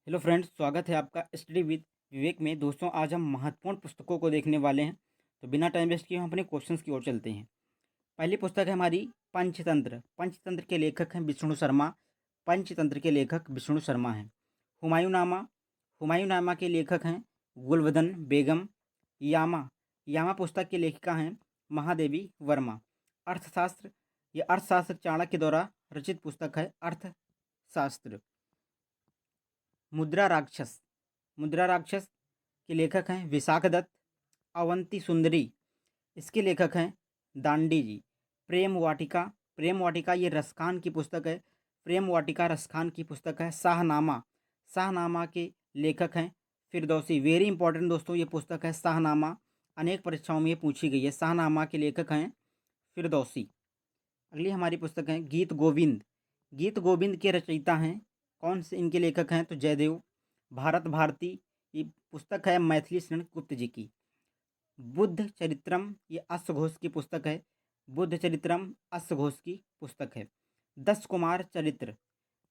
Hello friends, स्वागत है आपका स्टडी विद विवेक में। दोस्तों, आज हम महत्वपूर्ण पुस्तकों को देखने वाले हैं। तो बिना टाइम वेस्ट किए हम अपने क्वेश्चंस की ओर चलते हैं। पहली पुस्तक है हमारी पंचतंत्र। पंचतंत्र के लेखक हैं विष्णु शर्मा। पंचतंत्र के लेखक विष्णु शर्मा हैं। हुमायूंनामा। हुमायूंनामा के लेखक हैं गुलवदन बेगम। यामा। यामा पुस्तक की लेखिका हैं महादेवी वर्मा। अर्थशास्त्र। ये अर्थशास्त्र चाणक्य द्वारा रचित पुस्तक है अर्थशास्त्र। मुद्रा राक्षस। मुद्रा राक्षस के लेखक हैं विशाख दत्त। अवंती सुंदरी, इसके लेखक हैं दांडी जी। प्रेम वाटिका। प्रेम वाटिका ये रसखान की पुस्तक है। प्रेम वाटिका रसखान की पुस्तक है। शाहनामा। शाहनामा के लेखक हैं फिरदौसी। वेरी इंपॉर्टेंट दोस्तों, ये पुस्तक है शाहनामा। अनेक परीक्षाओं में ये पूछी गई है। शाहनामा के लेखक हैं फिरदौसी। अगली हमारी पुस्तक है गीत गोविंद। गीत गोविंद के रचयिता हैं कौन से, इनके लेखक हैं तो जयदेव भारत भारती। ये पुस्तक है मैथिली शरण गुप्त जी की। बुद्ध चरित्रम, ये अश्वघोष की पुस्तक है। बुद्ध चरित्रम अश्वघोष की पुस्तक है। 10 कुमार चरित्र,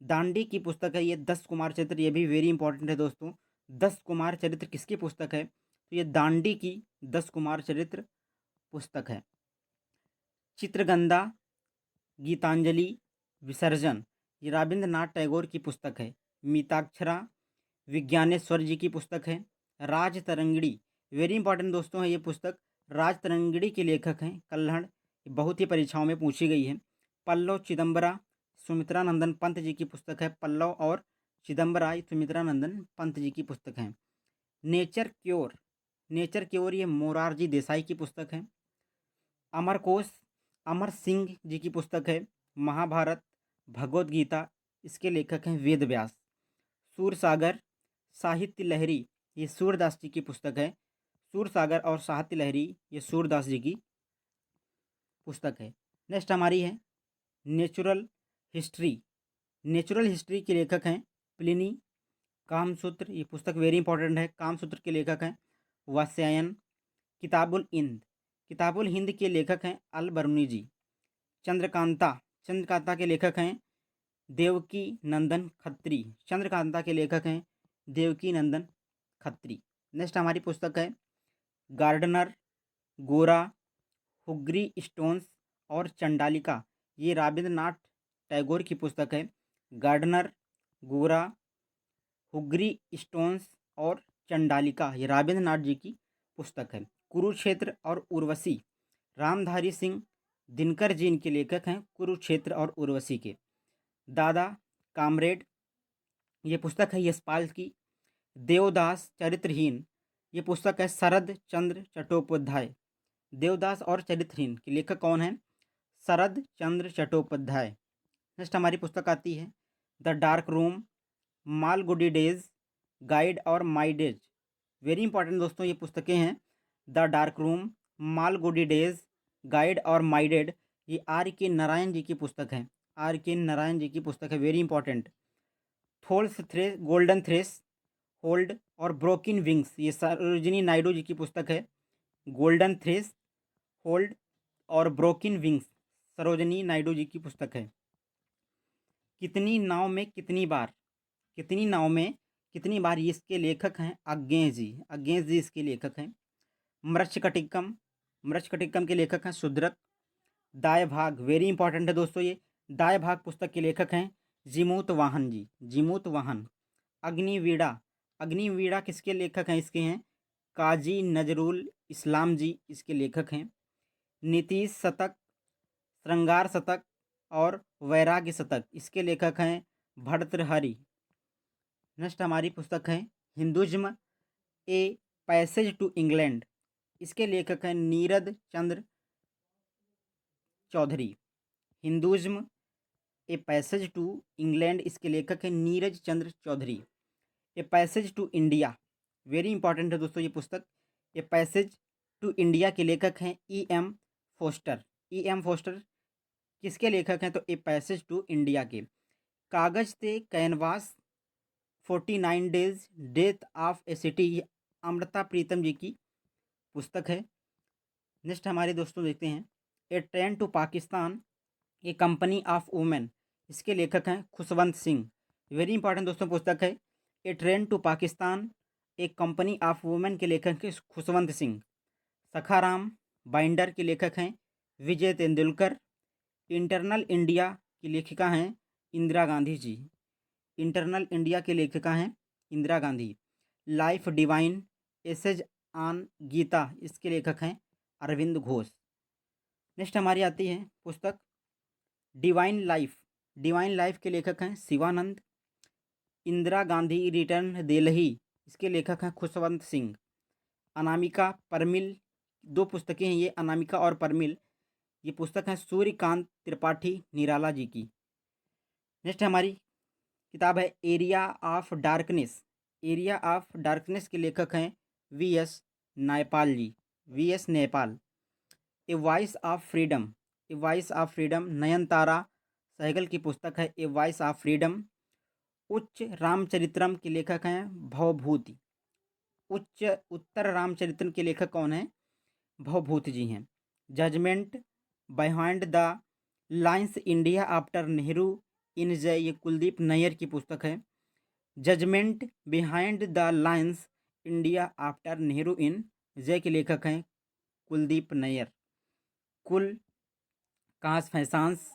दांडी की पुस्तक है ये 10 कुमार चरित्र। ये भी वेरी इंपॉर्टेंट है दोस्तों। 10 कुमार चरित्र किसकी पुस्तक है तो ये दांडी की 10 कुमार चरित्र पुस्तक है। चित्रगंधा, गीतांजलि, विसर्जन, ये रविंद्रनाथ टैगोर की पुस्तक है। मिताक्षरा, विज्ञानेश्वर जी की पुस्तक है। राज तरंगिणी, वेरी इंपॉर्टेंट दोस्तों है ये पुस्तक। राज तरंगिणी के लेखक हैं कल्हड़। बहुत ही परीक्षाओं में पूछी गई है। पल्लव चिदम्बरा, सुमित्रा नंदन पंत जी की पुस्तक है। पल्लव और चिदम्बरा सुमित्रा नंदन पंत जी की पुस्तक है। नेचर क्योर, नेचर क्योर ये मोरारजी देसाई की पुस्तक है। अमरकोश, अमर सिंह जी की पुस्तक है। महाभारत, भगवद गीता, इसके लेखक हैं वेद व्यास। सूरसागर, साहित्य लहरी, ये सूरदास जी की पुस्तक है। सूरसागर और साहित्य लहरी ये सूरदास जी की पुस्तक है। नेक्स्ट हमारी है नेचुरल हिस्ट्री। नेचुरल हिस्ट्री के लेखक हैं प्लिनी। कामसूत्र, ये पुस्तक वेरी इंपॉर्टेंट है। कामसूत्र के लेखक हैं वात्स्यायन। किताबुल हिंद, किताबुल हिंद के लेखक हैं अल बरूनी जी। चंद्रकांता, चंद्रकांता के लेखक हैं देवकी नंदन खत्री। चंद्रकांता के लेखक हैं देवकी नंदन खत्री। नेक्स्ट हमारी पुस्तक है गार्डनर, गोरा, हुग्री स्टोन्स और चंडालिका। ये रविंद्रनाथ टैगोर की पुस्तक है। गार्डनर, गोरा, हुग्री स्टोन्स और चंडालिका, ये रविंद्रनाथ जी की पुस्तक है। कुरुक्षेत्र और उर्वशी, रामधारी सिंह दिनकर जी इनके लेखक हैं कुरुक्षेत्र और उर्वशी के। दादा कामरेड, ये पुस्तक है यशपाल की। देवदास चरित्रहीन, ये पुस्तक है शरद चंद्र चट्टोपाध्याय। देवदास और चरित्रहीन के लेखक कौन हैं शरद चंद्र चट्टोपाध्याय। नेक्स्ट हमारी पुस्तक आती है the dark room, Malgudi days, guide और माई डेज। वेरी इंपॉर्टेंट दोस्तों ये पुस्तकें हैं। The dark room, Malgudi days, guide और माई डेड, ये आर के नारायण जी की पुस्तक है। आर के नारायण जी की पुस्तक है, वेरी इंपॉर्टेंट। थोल्स थ्रे गोल्डन थ्रेस, होल्ड और ब्रोकिन विंग्स, ये सरोजिनी नायडू जी की पुस्तक है। गोल्डन थ्रेस, होल्ड और ब्रोकिन विंग्स, सरोजिनी नायडू जी की पुस्तक है। कितनी नाव में कितनी बार, कितनी नाव में कितनी बार, ये इसके लेखक हैं अज्ञेय जी। अज्ञेय जी इसके लेखक हैं। मृच्छकटिकम, मृच्छकटिकम के लेखक हैं शुद्रक। दाय भाग, वेरी इंपॉर्टेंट है दोस्तों ये। दाय भाग पुस्तक के लेखक हैं जिमूत वाहन जी। जिमूत वाहन। अग्निवीणा, अग्निवीणा किसके लेखक हैं, इसके हैं काजी नजरुल इस्लाम जी, इसके लेखक हैं। नीतीश शतक, श्रृंगार शतक और वैराग्य शतक, इसके लेखक हैं भर्तृहरि। नेक्स्ट हमारी पुस्तक है Hinduism a passage to England, इसके लेखक हैं Nirad Chandra Chaudhuri. Hinduism a passage to England, इसके लेखक हैं Neeraj Chandra Chaudhuri. A passage to India, very important है दोस्तों ये पुस्तक। ए पैसेज टू इंडिया के लेखक हैं E M Forster. E M Forster किसके लेखक हैं तो ए पैसेज टू इंडिया के। Kagaz te canvas, 49 days, death of a city, Amrita Pritam ji की पुस्तक है। नेक्स्ट हमारे दोस्तों देखते हैं a train to Pakistan, a company of women, इसके लेखक हैं खुशवंत सिंह। वेरी इंपॉर्टेंट दोस्तों पुस्तक है ए ट्रेन टू पाकिस्तान, एक कंपनी ऑफ वुमेन के लेखक हैं खुशवंत सिंह। सखाराम बाइंडर के लेखक हैं विजय तेंदुलकर। इंटरनल इंडिया की लेखिका हैं इंदिरा गांधी जी। इंटरनल इंडिया के लेखिका हैं Indira Gandhi. Life divine essays on Gita, इसके लेखक हैं अरविंद घोष। नेक्स्ट हमारी आती है पुस्तक डिवाइन लाइफ। डिवाइन लाइफ के लेखक हैं शिवानंद। इंदिरा गांधी रिटर्न दिल्ली, इसके लेखक हैं खुशवंत सिंह। अनामिका परमिल, दो पुस्तकें हैं ये, अनामिका और परमिल। ये पुस्तक हैं सूर्यकांत त्रिपाठी निराला जी की। नेक्स्ट हमारी किताब है area of darkness. Area of darkness के लेखक हैं V S Naipaul ji. V S Naipaul. A voice of freedom. A voice of freedom Nayantara Sahgal की पुस्तक है ए वॉइस ऑफ फ्रीडम। उच्च रामचरित्रम के लेखक हैं भवभूति। उच्च उत्तर रामचरित्रम के लेखक कौन हैं? भवभूति जी हैं। Judgement behind the lines India after Nehru in jail, ये कुलदीप नैयर की पुस्तक है। Judgement behind the lines India after Nehru in jail के लेखक हैं Kuldip Nayar. Coolie confessions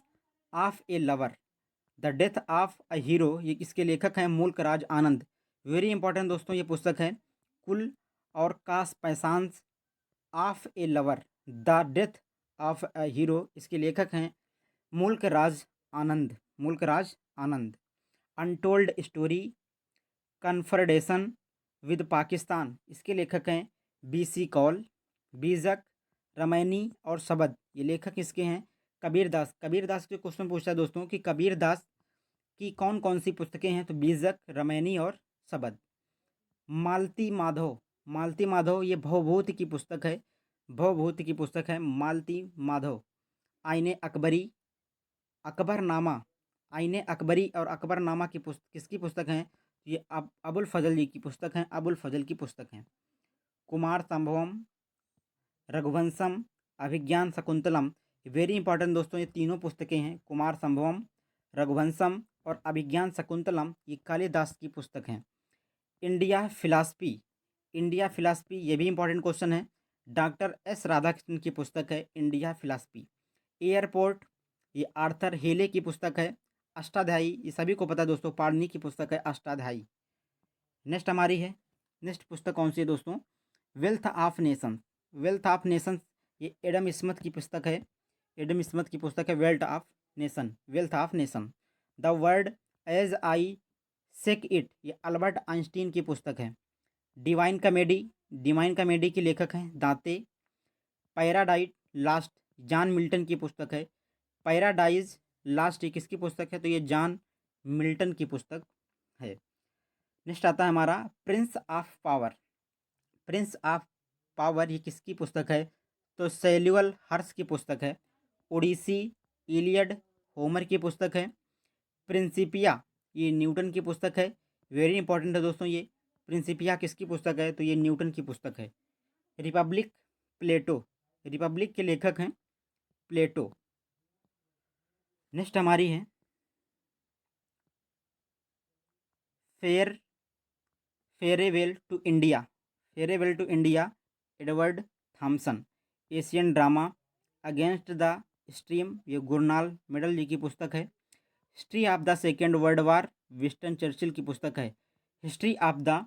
of a lover, the death of a hero, ये इसके लेखक हैं मुल्क राज आनंद। वेरी इंपॉर्टेंट दोस्तों ये पुस्तक है। कुल और confessions of a lover, the death of a hero, इसके लेखक हैं Mulk Raj Anand. Mulk Raj Anand. Untold story confrontation with Pakistan, इसके लेखक हैं बी सी कौल। बीजक रमैनी और शबद, ये लेखक इसके हैं कबीर दास। कबीर दास के क्वेश्चन पूछता है दोस्तों कि कबीर दास की कौन कौन सी पुस्तकें हैं, तो बीजक रमैनी और शबद। मालती माधव। मालती माधव ये भवभूति की पुस्तक है। भवभूति की पुस्तक है मालती माधव। आईने अकबरी, अकबरनामा। आईने अकबरी और अकबरनामा की किसकी पुस्तक हैं? ये अबुल फजल जी की पुस्तक हैं। अबुल फजल की पुस्तक हैं। कुमार संभवम, रघुवंशम, अभिज्ञान शकुंतलम, वेरी इंपॉर्टेंट दोस्तों ये तीनों पुस्तकें हैं। कुमार संभवम, रघुवंशम और अभिज्ञान शकुंतलम, ये कालिदास की पुस्तक हैं। India philosophy. इंडिया फिलासफी ये भी इंपॉर्टेंट क्वेश्चन है। डॉक्टर एस राधाकृष्णन की पुस्तक है इंडिया फिलासफी। एयरपोर्ट, ये आर्थर हेले की पुस्तक है। अष्टाध्यायी, ये सभी को पता है दोस्तों, पाणिनि की पुस्तक है अष्टाध्यायी। नेक्स्ट हमारी है, नेक्स्ट पुस्तक कौन सी है दोस्तों? Wealth of nations. Wealth of nations ये एडम स्मिथ की पुस्तक है। एडम स्मिथ की पुस्तक है wealth of nation. Wealth of nation. The world as I see it, ये अल्बर्ट आइंस्टीन की पुस्तक है। Divine comedy. डिवाइन कॉमेडी के लेखक हैं दांते। पैराडाइज लास्ट, जॉन मिल्टन की पुस्तक है। पैराडाइज लास्ट ये किसकी पुस्तक है? तो ये जॉन मिल्टन की पुस्तक है। नेक्स्ट आता है हमारा Prince of power. Prince of power ये किसकी पुस्तक है? तो सैल्यूअल हर्ष की पुस्तक है। ओडिसी, इलियड होमर की पुस्तक है। प्रिंसिपिया ये न्यूटन की पुस्तक है। वेरी इंपॉर्टेंट है दोस्तों ये। प्रिंसिपिया किसकी पुस्तक है? तो ये न्यूटन की पुस्तक है। रिपब्लिक प्लेटो। रिपब्लिक के लेखक हैं प्लेटो। नेक्स्ट हमारी है farewell to India. Farewell to India Edward Thompson. Asian drama against the stream, ये गुरनाल मेडल जी की पुस्तक है। History of the second world war, Winston Churchill की पुस्तक है। History of the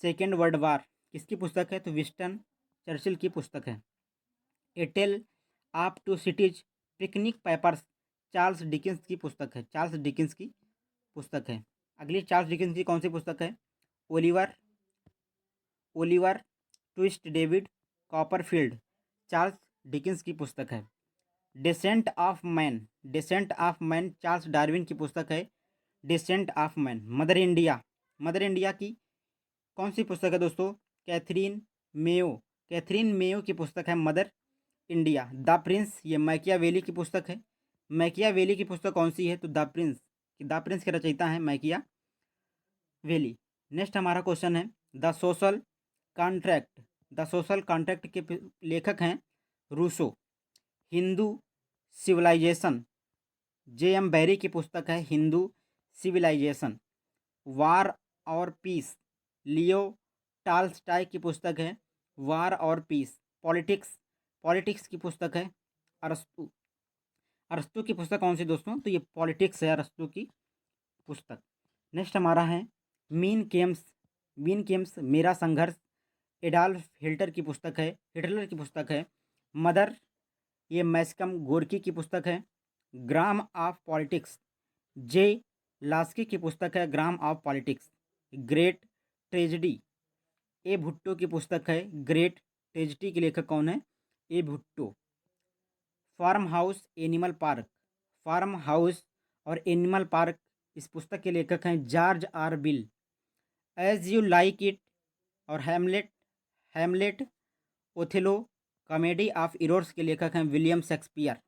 second world war किसकी पुस्तक है? तो विंस्टन चर्चिल की पुस्तक है। A tale of two cities Pickwick papers, Charles Dickens की पुस्तक है। चार्ल्स डिकिंस की पुस्तक है। अगली चार्ल्स डिकिंस की कौन सी पुस्तक है? Oliver Oliver twist David Copperfield, Charles Dickens की पुस्तक है। Descent of man. Descent of man Charles Darwin की पुस्तक है। Descent of man. Mother India. Mother India की कौन सी पुस्तक है दोस्तों? Catherine Mayo. कैथरीन मेयो की पुस्तक है मदर इंडिया। द प्रिंस ये मैकियावेली की पुस्तक है। मैकियावेली की पुस्तक कौन सी है? तो द प्रिंस। द प्रिंस के रचयिता हैं मैकियावेली। नेक्स्ट हमारा क्वेश्चन है the social contract. The social contract के लेखक हैं रूसो। हिंदू सिविलाइजेशन, जे एम बैरी की पुस्तक है हिंदू सिविलाइजेशन। वार और पीस, लियो टाल्स्टाय की पुस्तक है। वार और पीस, पॉलिटिक्स, पॉलिटिक्स की पुस्तक है। अरस्तु, अरस्तु की पुस्तक कौन सी दोस्तों? तो ये पॉलिटिक्स है, अरस्तु की पुस्तक। नेक्स्ट हमारा है मीन केम्स, मीन केम्स मेरा संघर्ष, एडॉल्फ हिटलर की पुस्तक है, हिटलर की पुस्तक है। मदर, ये मैस्कम गोरकी की पुस्तक है। Grammar of politics, J Laski की पुस्तक है, grammar of politics. Great tragedy, A Bhutto की पुस्तक है। ग्रेट ट्रेजेडी के लेखक कौन है? A Bhutto. Farm house animal park, farm house और एनिमल पार्क इस पुस्तक के लेखक हैं जॉर्ज आर बिल। एज यू लाइक इट और Hamlet, Hamlet, Othello, comedy of errors के लेखक हैं William Shakespeare.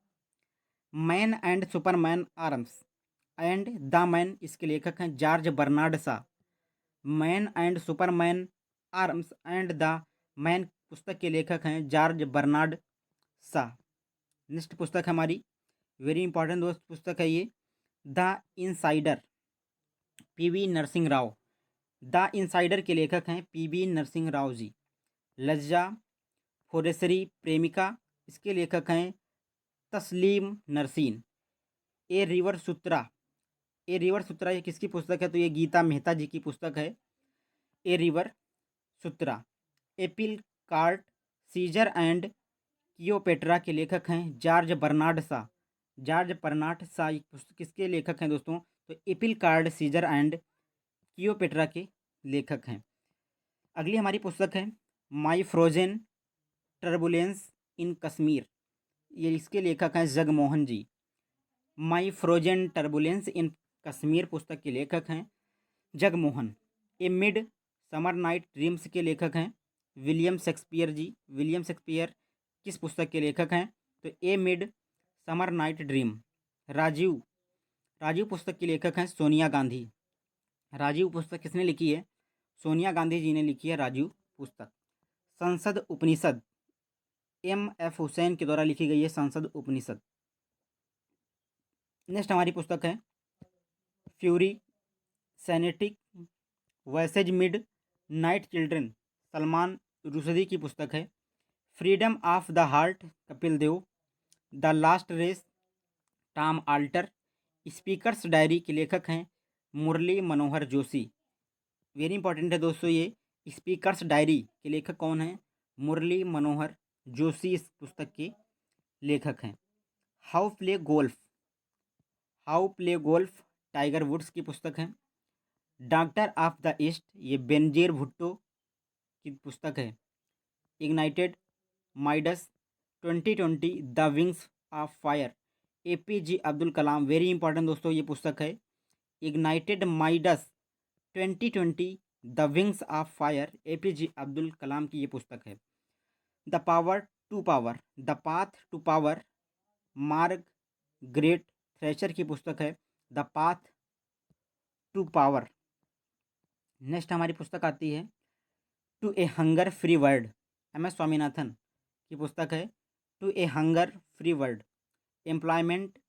Man and superman arms and the man, इसके लेखक हैं जॉर्ज बर्नार्ड शा। Man and superman arms and the man पुस्तक के लेखक हैं जॉर्ज बर्नार्ड शा। नेक्स्ट पुस्तक हमारी वेरी इंपॉर्टेंट दोस्त पुस्तक है ये, the insider, PV Narasimha Rao. The insider के लेखक हैं पीवी नरसिंह राव जी। लज्जा फोरेसरी प्रेमिका, इसके लेखक हैं तस्लीम नरसीन। ए रिवर सूत्रा, ए रिवर सूत्रा ये किसकी पुस्तक है? तो ये गीता मेहता जी की पुस्तक है, a river Sutra. Apple cart, Caesar and Cleopatra के लेखक हैं George Bernard Shaw. George Bernard Shaw पुस्तक किसके लेखक हैं दोस्तों? तो apple cart, Caesar and Cleopatra के लेखक हैं। अगली हमारी पुस्तक है my frozen turbulence in Kashmir, ये इसके लेखक हैं Jagmohan ji. My frozen turbulence in Kashmir पुस्तक के लेखक हैं Jagmohan. A midsummer night dreams के लेखक हैं विलियम शेक्सपियर जी। विलियम शेक्सपियर किस पुस्तक के लेखक हैं? तो a midsummer night dream. Rajiv, Rajiv पुस्तक के लेखक हैं सोनिया गांधी। राजीव पुस्तक किसने लिखी है? सोनिया गांधी जी ने लिखी है राजीव पुस्तक। संसद उपनिषद, एम एफ हुसैन के द्वारा लिखी गई है संसद उपनिषद। नेक्स्ट हमारी पुस्तक है fury satanic verses midnight children, Salman Rushdie की पुस्तक है। Freedom of the heart, Kapil Dev. The last race, Tom Alter. Speakers diary के लेखक हैं मुरली मनोहर जोशी। वेरी इंपॉर्टेंट है दोस्तों ये, स्पीकर्स डायरी के लेखक कौन हैं? मुरली मनोहर जोशी इस पुस्तक के लेखक हैं। How play golf, how play golf Tiger Woods की पुस्तक है। डॉक्टर ऑफ द ईस्ट, ये बेनजीर भुट्टो की पुस्तक है। Ignited minds 2020 the wings of fire, APJ Abdul Kalam. Very important दोस्तों ये पुस्तक है ignited minds 2020 the wings of fire, APJ Abdul Kalam की ये पुस्तक है। The power to power, the path to power, Margaret Thatcher की पुस्तक है the path to power. Next हमारी पुस्तक आती है to a hunger free world, M S Swaminathan की पुस्तक है to a hunger free world. Employment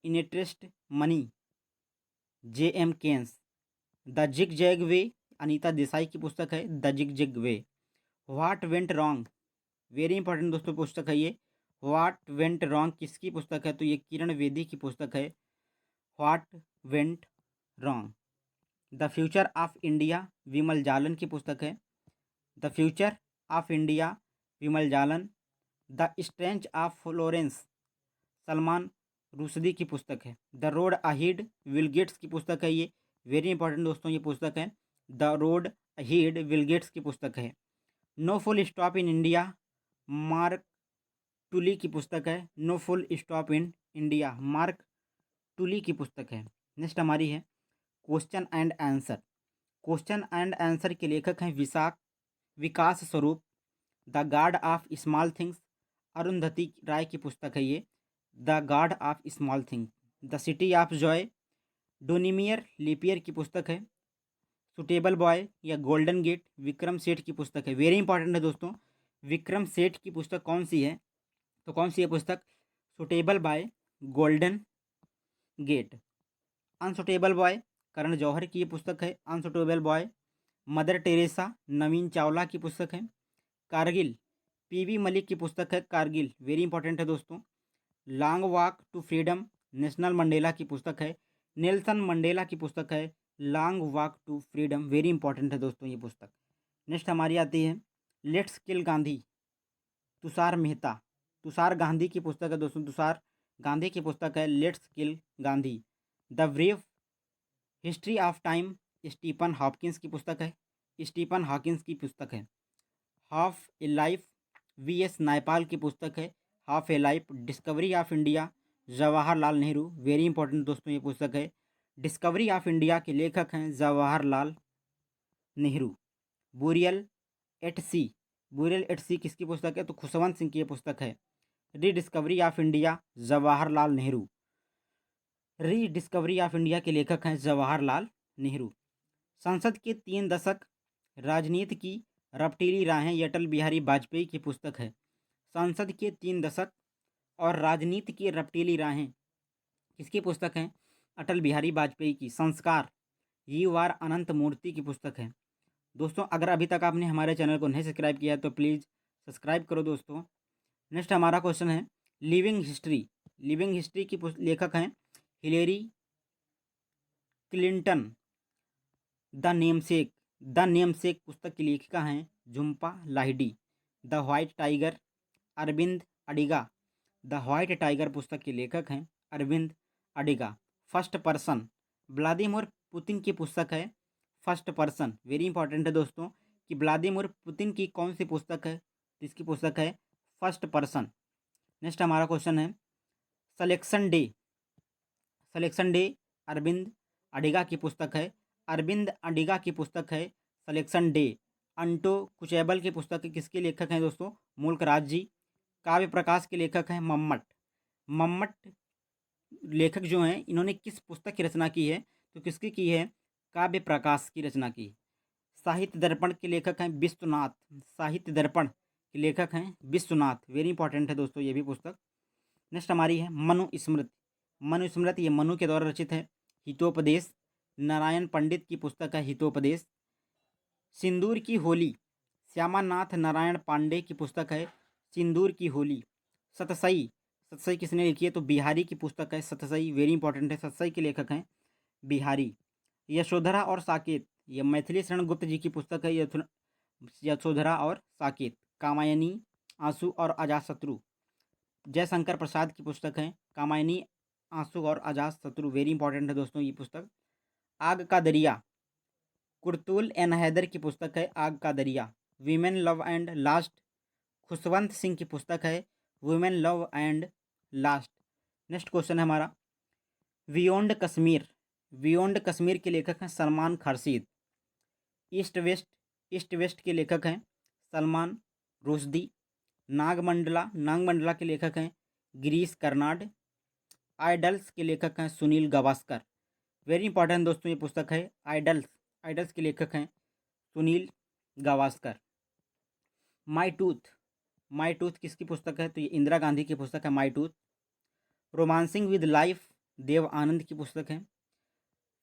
in interest money, J M Keynes. The zig zag way, Anita Desai की पुस्तक है the zig zag way. What went wrong, very important दोस्तों पुस्तक है ये। व्हाट वेंट रॉन्ग किसकी पुस्तक है? तो ये किरण बेदी की पुस्तक है what went wrong. The future of India, Bimal Jalan की पुस्तक है the future of India, Bimal Jalan. The strength of Florence, Salman Rushdie की पुस्तक है। The road ahead, Bill Gates की पुस्तक है ये। वेरी इंपॉर्टेंट दोस्तों ये पुस्तक है the road ahead, Bill Gates की पुस्तक है। No full stop in India, Mark Tully की पुस्तक है। No full stop in India, Mark Tully की पुस्तक है। नेक्स्ट हमारी है question and answer, question and answer के लेखक हैं Vikas Swarup. The god of small things, Arundhati Roy की पुस्तक है ये the god of small things. The city of joy, Dominique Lapierre की पुस्तक है। सुटेबल बॉय या गोल्डन गेट, विक्रम सेठ की पुस्तक है। वेरी इंपॉर्टेंट है दोस्तों, विक्रम सेठ की पुस्तक कौन सी है? तो कौन सी है पुस्तक? Suitable boy, golden gate. Unsuitable boy, Karan Johar की ये पुस्तक है। Unsuitable boy, Mother Teresa, Navin Chawla की पुस्तक है। कारगिल, पीवी मलिक की पुस्तक है कारगिल, वेरी इंपॉर्टेंट है दोस्तों। Long walk to freedom, Nelson Mandela की पुस्तक है। नेल्सन मंडेला की पुस्तक है long walk to freedom, very important है दोस्तों ये पुस्तक। नेक्स्ट हमारी आती है लेट्स किल गांधी, तुषार मेहता, तुषार गांधी की पुस्तक है दोस्तों, तुषार गांधी की पुस्तक है let's kill Gandhi. The brief history of time, Stephen Hawkins की पुस्तक है, स्टीफन हॉकिंस की पुस्तक है। Half a life, VS Naipal की पुस्तक है half a life. Discovery of India, Jawaharlal Nehru, very important दोस्तों ये पुस्तक है। डिस्कवरी ऑफ इंडिया के लेखक हैं जवाहरलाल नेहरू। बुरियल एट सी, बुरियल एट सी किसकी पुस्तक है? तो खुशवंत सिंह की ये पुस्तक है। Rediscovery of India, Jawaharlal Nehru, rediscovery of India के लेखक हैं जवाहरलाल नेहरू। संसद के 3 दशक, राजनीति की रपटीली राहें, ये अटल बिहारी वाजपेयी की पुस्तक है। संसद के 3 दशक और राजनीति की रपटीली राहें किसकी पुस्तक है? अटल बिहारी वाजपेयी की। संस्कार, यू आर अनंत मूर्ति की पुस्तक है। दोस्तों अगर अभी तक आपने हमारे चैनल को नहीं सब्सक्राइब किया है तो प्लीज़ सब्सक्राइब करो दोस्तों। नेक्स्ट हमारा क्वेश्चन है लिविंग हिस्ट्री, लिविंग हिस्ट्री की लेखक हैं हिलेरी क्लिंटन। द नेमसेक पुस्तक की लेखिका हैं Jhumpa Lahiri. The white tiger, Arvind Adiga, the white tiger पुस्तक के लेखक हैं Arvind Adiga. First person, Vladimir Putin की पुस्तक है फर्स्ट पर्सन, वेरी इंपॉर्टेंट है दोस्तों कि व्लादिमीर पुतिन की कौन सी पुस्तक है? तो इसकी पुस्तक है फर्स्ट पर्सन। नेक्स्ट हमारा क्वेश्चन है selection day, selection day Arvind Adiga की पुस्तक है। अरविंद अडिगा की पुस्तक है सिलेक्शन डे। अंटो कुचैबल की पुस्तक किसके लेखक हैं दोस्तों? मुल्क राज जी। काव्य प्रकाश के लेखक हैं मम्मट। मम्मट लेखक जो हैं इन्होंने किस पुस्तक की रचना की है? तो किसकी की है? काव्य प्रकाश की रचना की। साहित्य दर्पण के लेखक हैं विश्वनाथ, साहित्य दर्पण के लेखक हैं विश्वनाथ, वेरी इंपॉर्टेंट है दोस्तों ये भी पुस्तक। नेक्स्ट हमारी है मनुस्मृति, मनुस्मृति ये मनु के द्वारा रचित है। हितोपदेश, नारायण पंडित की पुस्तक है हितोपदेश। सिंदूर की होली, श्यामानाथ नारायण पांडे की पुस्तक है सिंदूर की होली। सतसई, सतसई किसने लिखी है? तो बिहारी की पुस्तक है सतसई, वेरी इंपॉर्टेंट है, सतसई के लेखक हैं बिहारी। यशोधरा और साकेत, ये मैथिली शरण गुप्त जी की पुस्तक है यशोधरा और साकेत। कामायनी, आंसू और अजातशत्रु, जयशंकर प्रसाद की पुस्तक है कामायनी, आंसू और अजातशत्रु, वेरी इंपॉर्टेंट है दोस्तों ये पुस्तक। आग का दरिया, कुर्तुल एन हैदर की पुस्तक है आग का दरिया। Women love and last, Khushwant Singh की पुस्तक है women love and last. Next question है हमारा बियॉन्ड कश्मीर, बियॉन्ड कश्मीर के लेखक हैं Salman Khurshid. East west, east west के लेखक हैं सलमान रुश्दी। नागमंडला, नागमंडला के लेखक हैं गिरीश कर्नाड। आइडल्स के लेखक हैं सुनील गावस्कर, वेरी इंपॉर्टेंट दोस्तों ये पुस्तक है आइडल्स, आइडल्स के लेखक हैं सुनील गावस्कर। माई टूथ, माई टूथ किसकी पुस्तक है? तो ये इंदिरा गांधी की पुस्तक है माई टूथ। Romancing with life, Dev Anand की पुस्तक है।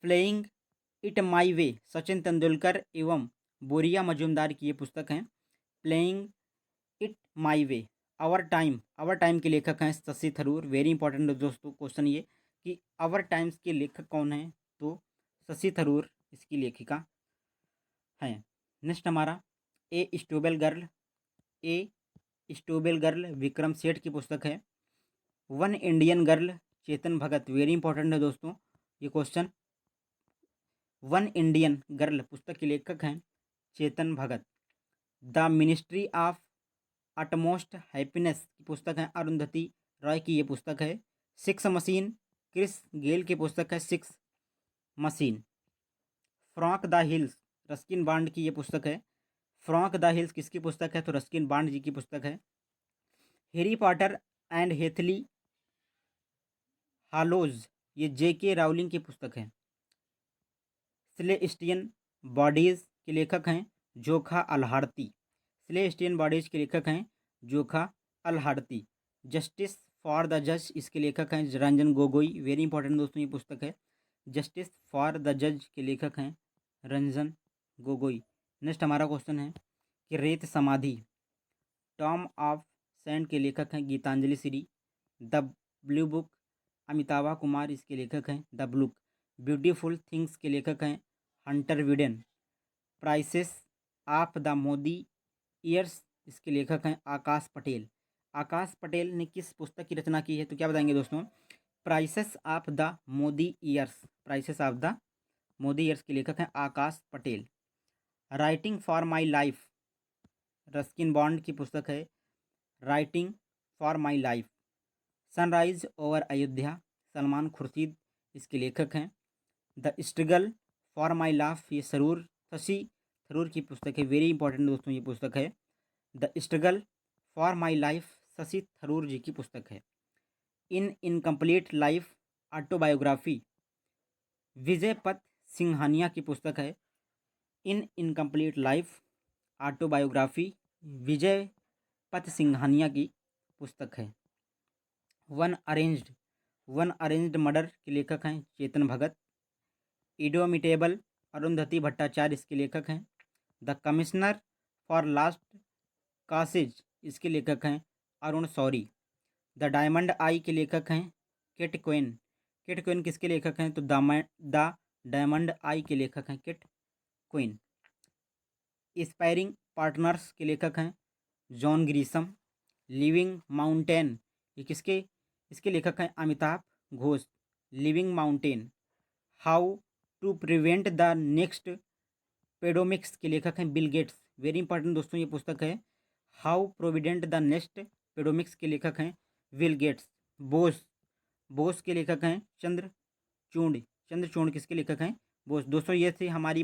Playing it my way, Sachin Tendulkar एवं बोरिया मजूमदार की ये पुस्तक है playing it my way. Our time, our time के लेखक हैं शशि थरूर, वेरी इंपॉर्टेंट दोस्तों क्वेश्चन ये कि आवर टाइम्स के लेखक कौन हैं? तो शशि थरूर इसकी लेखिका हैं। नेक्स्ट हमारा ए स्टूबेल गर्ल, ए स्टूबेल गर्ल विक्रम सेठ की पुस्तक है। One Indian girl Chetan Bhagat, very important है दोस्तों ये क्वेश्चन। वन इंडियन गर्ल पुस्तक के लेखक हैं Chetan Bhagat. The ministry of utmost happiness की पुस्तक है अरुंधति रॉय की ये पुस्तक है। सिक्स मशीन, क्रिस गेल की पुस्तक है six machine. Frock the hills, Ruskin Bond की ये पुस्तक है। फ्रॉक द हिल्स किसकी पुस्तक है? तो रस्किन बॉन्ड जी की पुस्तक है। हैरी पॉटर एंड हेथली हालोज, ये जेके राउलिंग की पुस्तक है। सेलेस्टियन बॉडीज के लेखक हैं जोखा अलहारती, सेलेस्टियन बॉडीज के लेखक हैं जोखा अलहारती। जस्टिस फॉर द जज इसके लेखक हैं रंजन गोगोई, वेरी इंपॉर्टेंट दोस्तों ये पुस्तक है। जस्टिस फॉर द जज के लेखक हैं रंजन गोगोई। नेक्स्ट हमारा क्वेश्चन है कि रेत समाधि टॉम ऑफ सैंड के लेखक हैं Geetanjali Shree. The blue book Amitabha Kumar इसके लेखक हैं द ब्लूक। ब्यूटीफुल थिंग्स के लेखक हैं Hunter Biden. Prices of the Modi years इसके लेखक हैं आकाश पटेल। आकाश पटेल ने किस पुस्तक की रचना की है तो क्या बताएंगे दोस्तों? Prices of the Modi years. Prices of the Modi years के लेखक हैं Akash Patel. Writing for my life Ruskin Bond की पुस्तक है writing for my life. Sunrise over Ayodhya Salman Khurshid इसके लेखक हैं। The struggle for my life ये सरूर शशि थरूर की पुस्तक है। वेरी इंपॉर्टेंट दोस्तों ये पुस्तक है the struggle for my life Shashi Tharoor ji की पुस्तक है। An incomplete life autobiography Vijaypat Singhania की पुस्तक है। An incomplete life autobiography Vijaypat Singhania की पुस्तक है। वन अरेंज्ड मर्डर के लेखक हैं चेतन भगत। इडोमिटेबल अरुंधति भट्टाचार्य इसके लेखक हैं। द कमिश्नर फॉर लास्ट कासेज इसके लेखक हैं अरुण शौरी। द डायमंड आई के लेखक हैं किट क्वेन। किट क्वेन किसके लेखक हैं तो द डायमंड आई के लेखक हैं किट क्वेन। एस्पायरिंग पार्टनर्स के लेखक हैं जॉन ग्रीसम। लिविंग माउंटेन ये इसके लेखक हैं Amitabh Ghosh. Living mountain. How to prevent the next pandemics के लेखक हैं बिल गेट्स। वेरी इंपॉर्टेंट दोस्तों ये पुस्तक है how provident the next pandemics के लेखक हैं बिल गेट्स। बोस के लेखक हैं चंद्रचूड़ किसके लेखक हैं बोस। दोस्तों ये थे हमारी